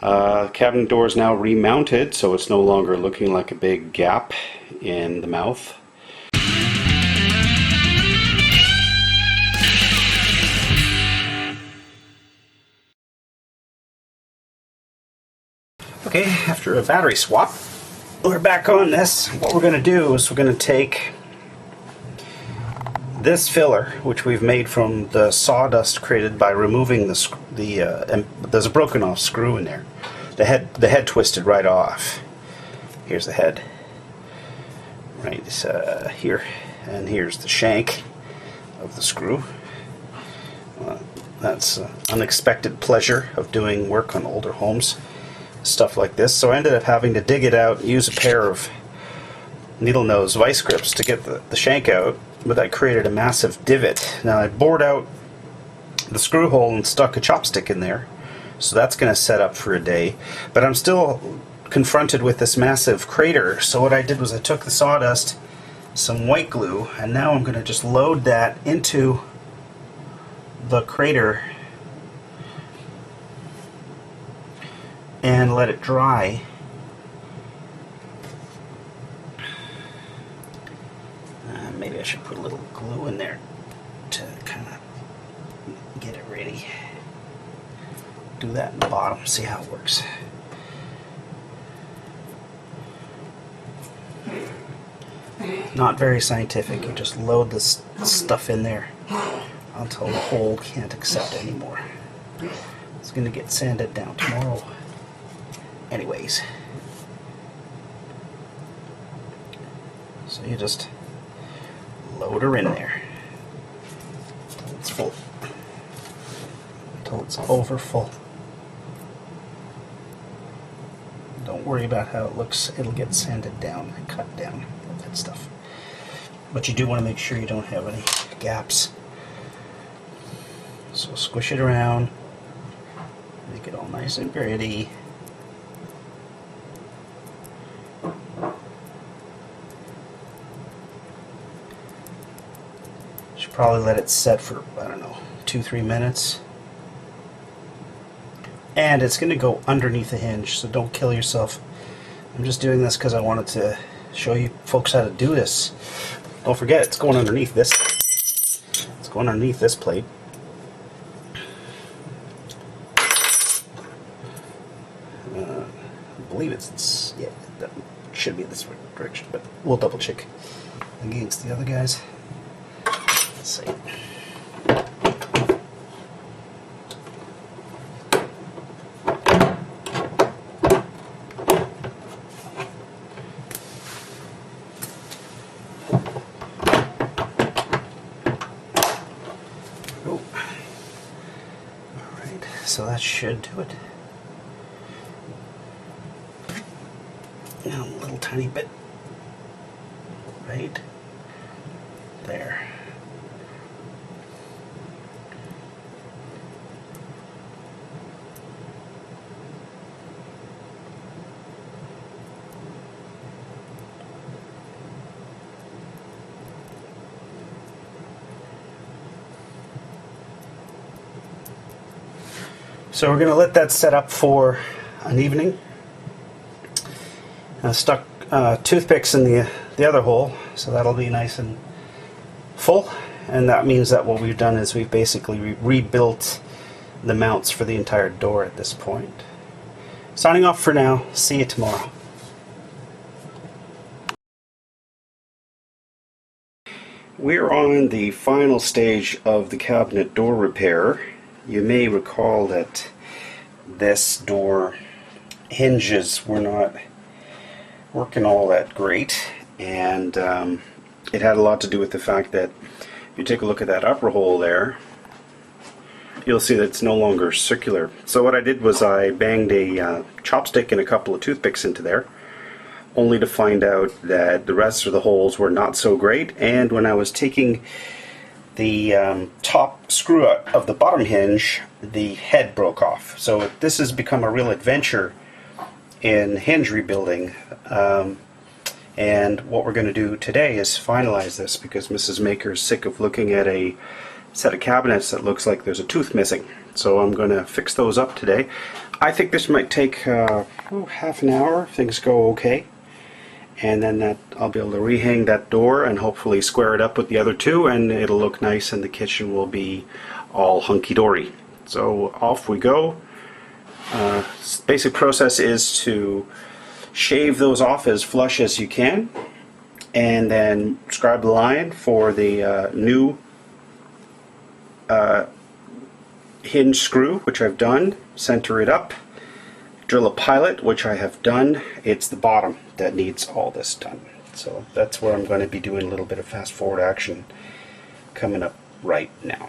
Cabinet door is now remounted, so it's no longer looking like a big gap in the mouth. Okay, after a battery swap, we're back on this. What we're going to do is we're going to take this filler, which we've made from the sawdust created by removing there's a broken off screw in there. The head twisted right off. Here's the head, right here, and here's the shank of the screw. That's unexpected pleasure of doing work on older homes, stuff like this. So I ended up having to dig it out, use a pair of needle nose vice grips to get the shank out, but I created a massive divot. Now I bored out the screw hole and stuck a chopstick in there, so that's going to set up for a day. But I'm still confronted with this massive crater, so what I did was I took the sawdust, some white glue, and now I'm going to just load that into the crater and let it dry. Maybe I should put a little glue in there to kind of get it ready. Do that in the bottom, see how it works. Not very scientific, you just load this stuff in there until the hole can't accept anymore. It's going to get sanded down tomorrow. Anyways, so you just load her in there until it's full, until it's over full. Don't worry about how it looks, it'll get sanded down and cut down, all that stuff. But you do want to make sure you don't have any gaps. So squish it around, make it all nice and gritty. Should probably let it set for, I don't know, 2-3 minutes. And it's going to go underneath the hinge, so don't kill yourself. I'm just doing this because I wanted to show you folks how to do this. Don't forget, it's going underneath this. It's going underneath this plate. I believe it's, yeah, that should be this direction, but we'll double check against the other guys. Let's see. Oh. Alright, so that should do it. Now a little tiny bit right there. So we're going to let that set up for an evening. I stuck toothpicks in the other hole, so that'll be nice and full. And that means that what we've done is we've basically rebuilt the mounts for the entire door at this point. Signing off for now. See you tomorrow. We're on the final stage of the cabinet door repair. You may recall that this door hinges were not working all that great, and it had a lot to do with the fact that if you take a look at that upper hole there, you'll see that it's no longer circular. So what I did was I banged a chopstick and a couple of toothpicks into there, only to find out that the rest of the holes were not so great. And when I was taking the top screw out of the bottom hinge, the head broke off. So this has become a real adventure in hinge rebuilding, and what we're going to do today is finalize this, because Mrs. Maker is sick of looking at a set of cabinets that looks like there's a tooth missing. So I'm going to fix those up today. I think this might take half an hour if things go okay. And then I'll be able to rehang that door and hopefully square it up with the other two, and it'll look nice and the kitchen will be all hunky-dory. So off we go. Basic process is to shave those off as flush as you can, and then scribe the line for the new hinge screw, which I've done, center it up, drill a pilot, which I have done. It's the bottom that needs all this done. So that's where I'm going to be doing a little bit of fast forward action coming up right now.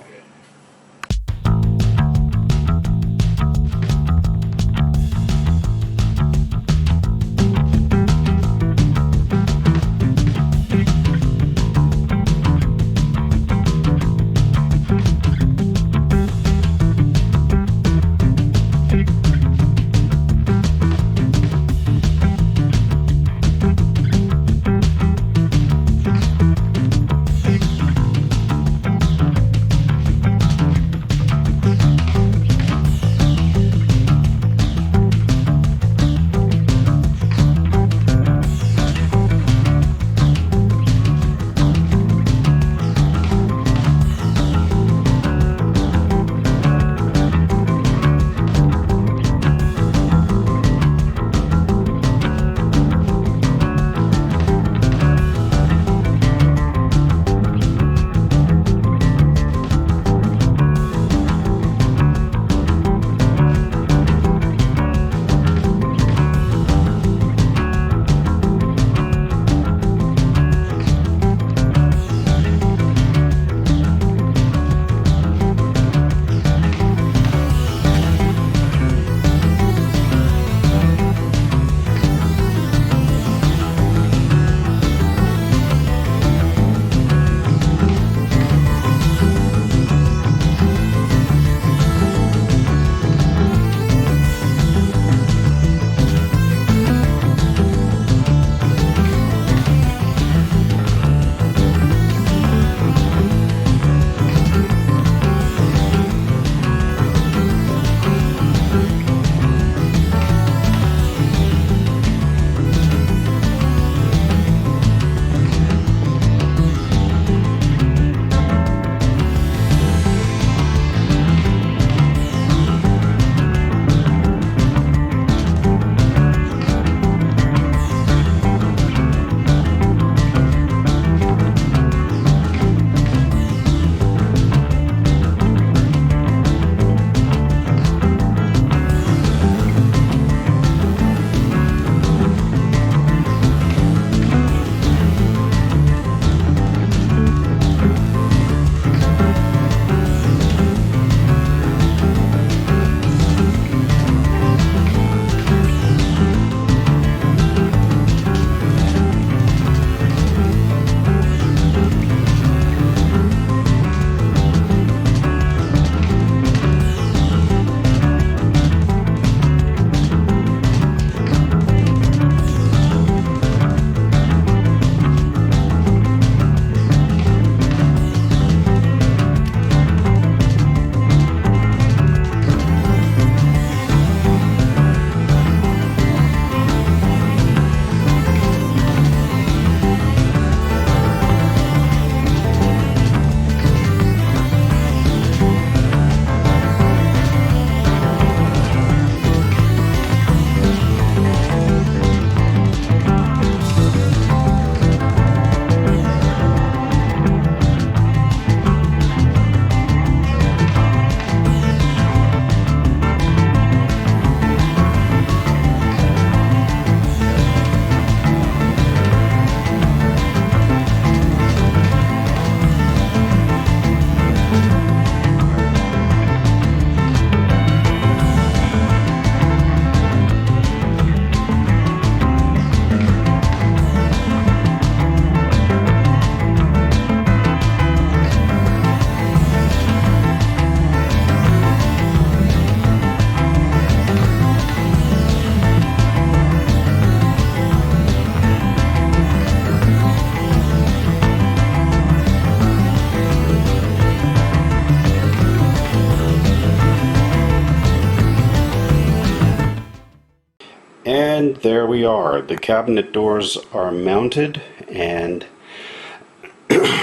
And there we are. The cabinet doors are mounted, and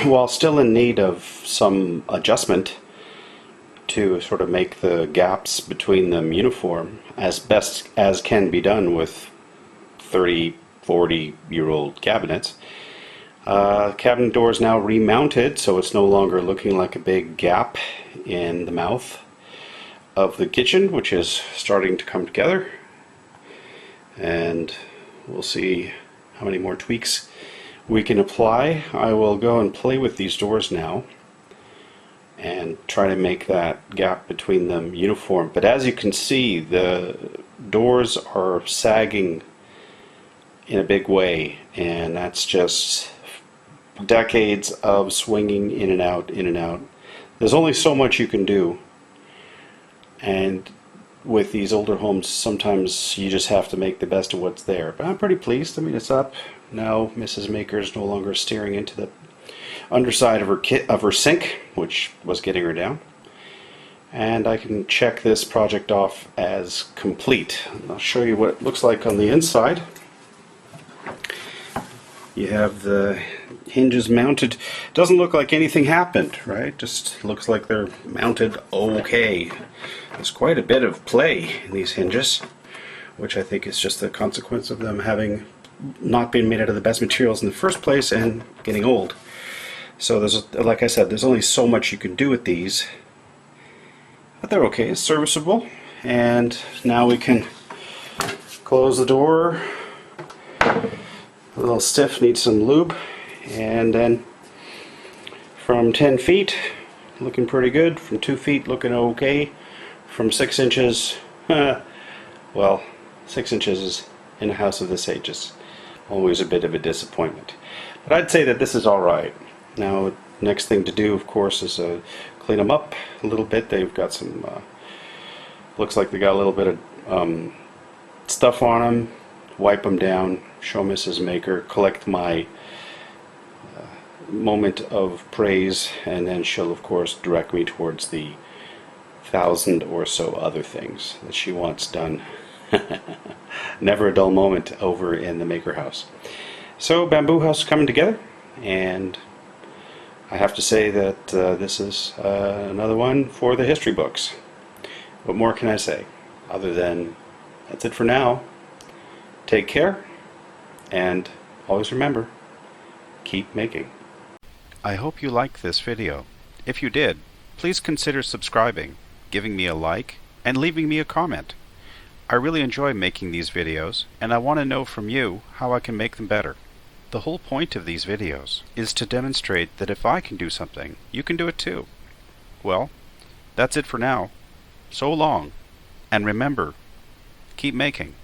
while still in need of some adjustment to sort of make the gaps between them uniform as best as can be done with 30, 40-year-old cabinets, cabinet door is now remounted, so it's no longer looking like a big gap in the mouth of the kitchen, which is starting to come together. And we'll see how many more tweaks we can apply. I will go and play with these doors now and try to make that gap between them uniform. But as you can see, the doors are sagging in a big way, and that's just decades of swinging in and out, in and out. There's only so much you can do, and with these older homes, sometimes you just have to make the best of what's there. But I'm pretty pleased. I mean, it's up. Now Mrs. Maker is no longer steering into the underside of her sink, which was getting her down. And I can check this project off as complete. I'll show you what it looks like on the inside. You have the hinges mounted. Doesn't look like anything happened, right? Just looks like they're mounted okay. There's quite a bit of play in these hinges, which I think is just a consequence of them having not been made out of the best materials in the first place and getting old. So there's, like I said, there's only so much you can do with these, but they're okay. It's serviceable. And now we can close the door. A little stiff, needs some lube. And then from 10 feet, looking pretty good. From 2 feet, looking okay. From 6 inches, well, 6 inches is in a house of this age is always a bit of a disappointment. But I'd say that this is alright. Now, next thing to do, of course, is clean them up a little bit. They've got some, looks like they got a little bit of stuff on them. Wipe them down, show Mrs. Maker, collect my moment of praise, and then she'll, of course, direct me towards the 1,000 or so other things that she wants done. Never a dull moment over in the Maker house. So, Bamboo House coming together, and I have to say that this is another one for the history books. What more can I say other than that's it for now. Take care, and always remember, keep making. I hope you liked this video. If you did, please consider subscribing, giving me a like, and leaving me a comment. I really enjoy making these videos, and I want to know from you how I can make them better. The whole point of these videos is to demonstrate that if I can do something, you can do it too. Well, that's it for now. So long, and remember, keep making.